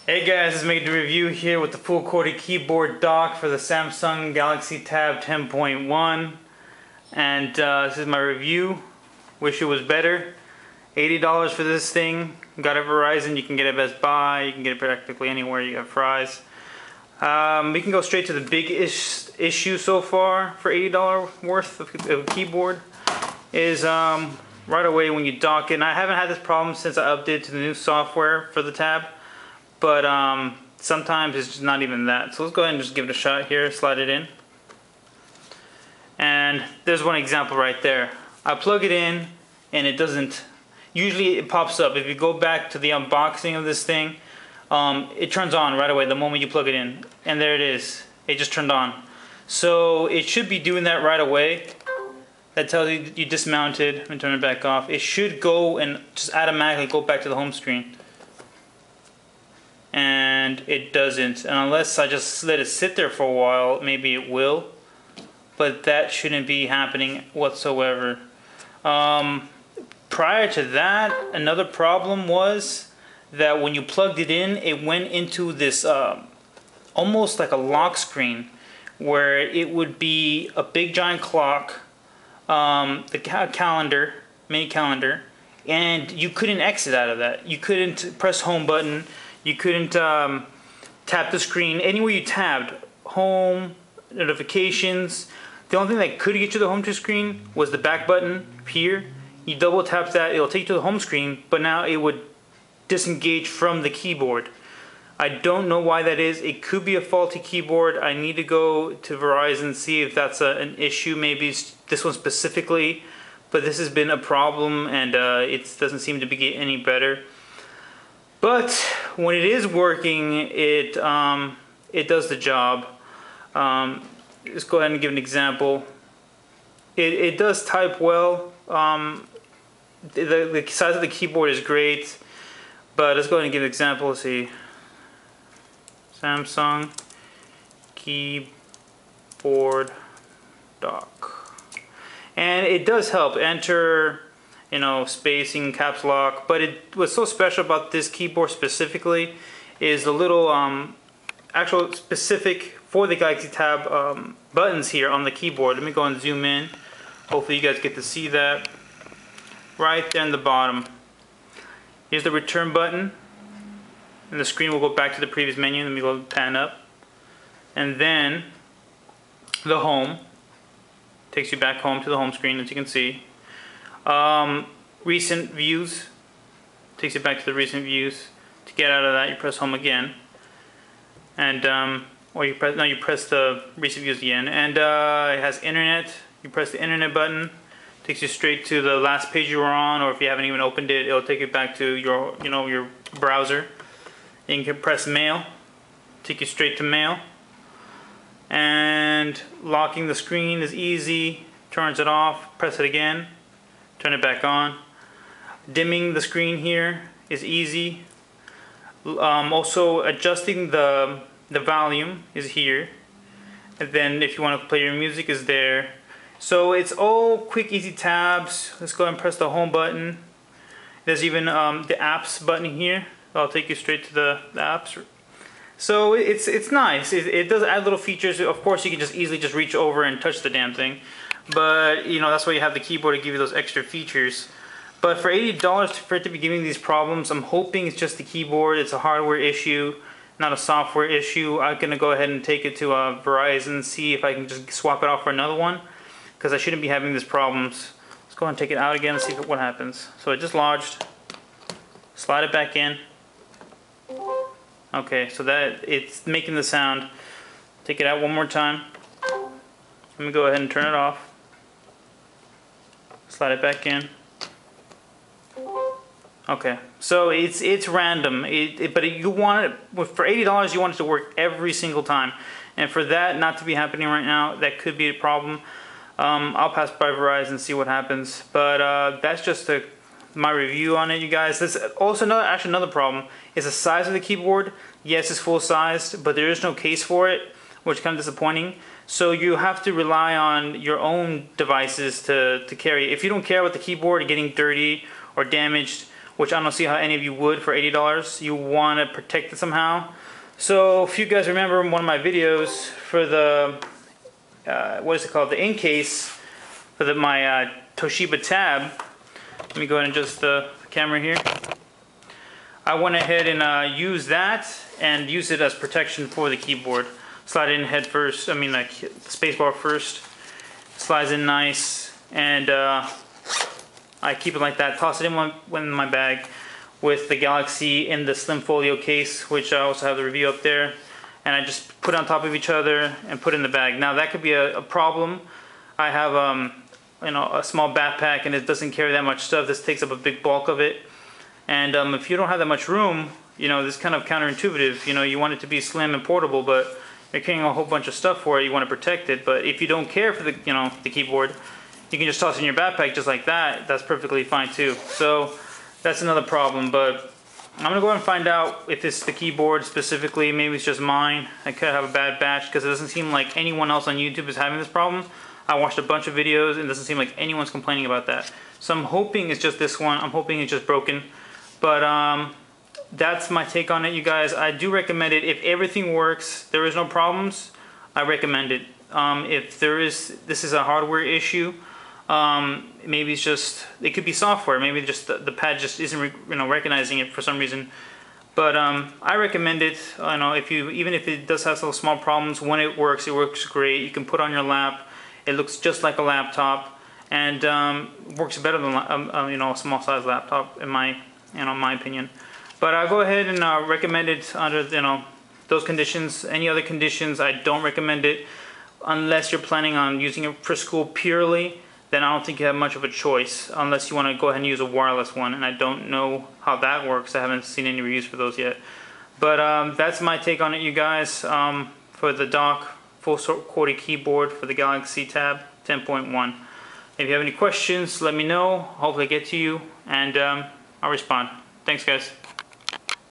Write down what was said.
Hey guys, let's make the review here with the full QWERTY keyboard dock for the Samsung Galaxy Tab 10.1. And this is my review. Wish it was better. $80 for this thing. Got it at Verizon, you can get it at Best Buy, you can get it practically anywhere you have fries. We can go straight to the big issue so far for $80 worth of a keyboard. Is right away when you dock it. And I haven't had this problem since I updated to the new software for the Tab. But sometimes it's just not even that. So let's go ahead and just give it a shot here, slide it in. And there's one example right there. I plug it in and it doesn't, usually it pops up. If you go back to the unboxing of this thing, it turns on right away the moment you plug it in. And there it is, it just turned on. So it should be doing that right away. That tells you you dismounted and turn it back off. It should go and just automatically go back to the home screen. And it doesn't, and unless I just let it sit there for a while, maybe it will, but that shouldn't be happening whatsoever. Prior to that, another problem was that when you plugged it in, it went into this almost like a lock screen where it would be a big giant clock, the calendar, mini calendar, and you couldn't exit out of that. You couldn't press home button. You couldn't tap the screen. Anywhere you tabbed, home, notifications. The only thing that could get you to the home screen was the back button here. You double tap that, it'll take you to the home screen, but now it would disengage from the keyboard. I don't know why that is. It could be a faulty keyboard. I need to go to Verizon and see if that's an issue. Maybe it's this one specifically, but this has been a problem and it doesn't seem to be getting any better. But when it is working, it does the job. Let's go ahead and give an example. It does type well. The size of the keyboard is great. But let's go ahead and give an example. Let's see. Samsung keyboard dock. And it does help. Enter, spacing, caps lock, but what's so special about this keyboard specifically is the little actual specific for the Galaxy Tab buttons here on the keyboard. Let me go and zoom in. Hopefully you guys get to see that. Right there in the bottom. Here's the return button, and the screen will go back to the previous menu. Let me go pan up. And then the home takes you back home to the home screen, as you can see. Recent views takes you back to the recent views. To get out of that, you press home again, and or you press the recent views again, and it has internet. You press the internet button, takes you straight to the last page you were on, or if you haven't even opened it, it'll take you back to your your browser. And you can press mail, take you straight to mail, and locking the screen is easy. Turns it off, press it again, turn it back on. Dimming the screen here is easy. Also adjusting the volume is here, and then if you want to play your music is there. So it's all quick, easy tabs. Let's go ahead and press the home button. There's even the apps button here. I'll take you straight to the apps. So it's nice. It does add little features. Of course, you can just easily just reach over and touch the damn thing. But that's why you have the keyboard to give you those extra features. But for $80 for it to be giving these problems, I'm hoping it's just the keyboard. It's a hardware issue, not a software issue. I'm gonna go ahead and take it to Verizon, see if I can just swap it out for another one, because I shouldn't be having these problems. Let's go ahead and take it out again and see what happens. So it just lodged. Slide it back in. Okay, so that it's making the sound. Take it out one more time. Let me go ahead and turn it off. Slide it back in. Okay, so it's random. But you want it for $80. You want it to work every single time, and for that not to be happening right now, that could be a problem. I'll pass by Verizon and see what happens. But that's just my review on it, you guys. There's also another problem is the size of the keyboard. Yes, it's full sized, but there is no case for it, which is kind of disappointing. So you have to rely on your own devices to carry. If you don't care about the keyboard getting dirty or damaged, which I don't see how any of you would for $80. You want to protect it somehow. So if you guys remember in one of my videos for the what is it called, the in case for my Toshiba tab, let me go ahead and adjust the camera here. I went ahead and used that and used it as protection for the keyboard. Slide it in head first, I mean like the spacebar first, slides in nice, and I keep it like that, toss it in my bag with the Galaxy in the slim folio case, which I also have the review up there, and I just put it on top of each other and put it in the bag. Now that could be a problem. I have you know, a small backpack and it doesn't carry that much stuff. This takes up a big bulk of it, and if you don't have that much room, you know, this is kind of counterintuitive. You know, you want it to be slim and portable, but you're carrying a whole bunch of stuff for it. You want to protect it, but if you don't care for the, you know, the keyboard, you can just toss it in your backpack just like that. That's perfectly fine too. So that's another problem, but I'm gonna go ahead and find out if it's the keyboard specifically. Maybe it's just mine. I could have a bad batch because it doesn't seem like anyone else on YouTube is having this problem. I watched a bunch of videos and it doesn't seem like anyone's complaining about that. So I'm hoping it's just this one. I'm hoping it's just broken. But that's my take on it, you guys. I do recommend it. If everything works, there is no problems, I recommend it. If this is a hardware issue, maybe it's just, it could be software. Maybe just the pad just isn't recognizing it for some reason. But I recommend it. You know, even if it does have some small problems, when it works great. You can put on your lap. It looks just like a laptop, and works better than a small size laptop in my opinion. But I'll go ahead and recommend it under those conditions. Any other conditions, I don't recommend it unless you're planning on using it for school purely. Then I don't think you have much of a choice unless you want to go ahead and use a wireless one, and I don't know how that works. I haven't seen any reviews for those yet. But that's my take on it, you guys, for the dock full QWERTY keyboard for the Galaxy Tab 10.1. If you have any questions, let me know. Hopefully I get to you, and I'll respond. Thanks, guys.